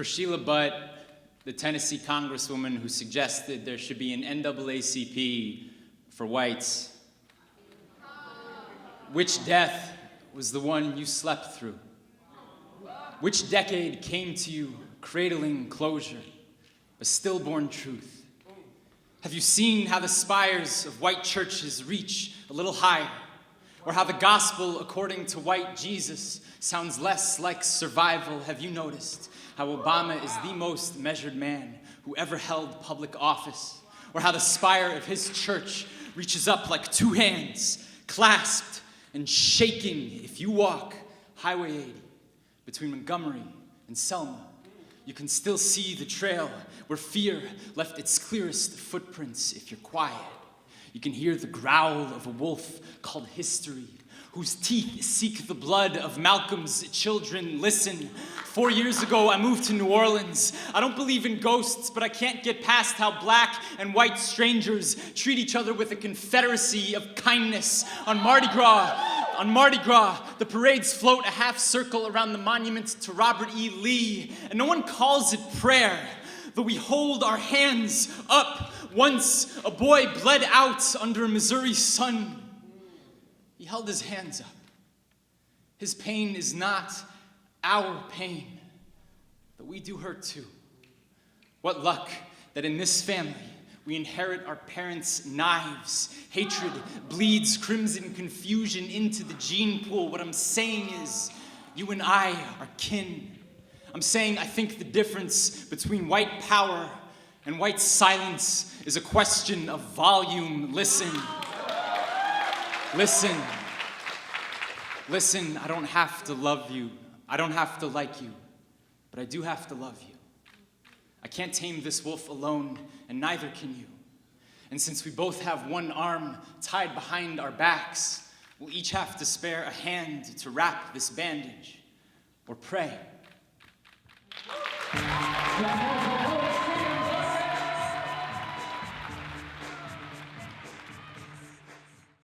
For Sheila Butt, the Tennessee congresswoman who suggested there should be an NAACP for whites, which death was the one you slept through? Which decade came to you cradling closure, a stillborn truth? Have you seen how the spires of white churches reach a little higher? Or how the gospel according to white Jesus sounds less like survival? Have you noticed how Obama is the most measured man who ever held public office? Or how the spire of his church reaches up like two hands, clasped and shaking if you walk Highway 80 between Montgomery and Selma? You can still see the trail where fear left its clearest footprints if you're quiet. You can hear the growl of a wolf called history, whose teeth seek the blood of Malcolm's children. Listen, 4 years ago, I moved to New Orleans. I don't believe in ghosts, but I can't get past how black and white strangers treat each other with a confederacy of kindness. On Mardi Gras, the parades float a half circle around the monument to Robert E. Lee, and no one calls it prayer, though we hold our hands up. Once a boy bled out under a Missouri sun. He held his hands up. His pain is not our pain, but we do hurt too. What luck that in this family we inherit our parents' knives. Hatred bleeds crimson confusion into the gene pool. What I'm saying is, you and I are kin. I'm saying I think the difference between white power and white silence is a question of volume. Listen, I don't have to love you. I don't have to like you, but I do have to love you. I can't tame this wolf alone, and neither can you. And since we both have one arm tied behind our backs, we'll each have to spare a hand to wrap this bandage or pray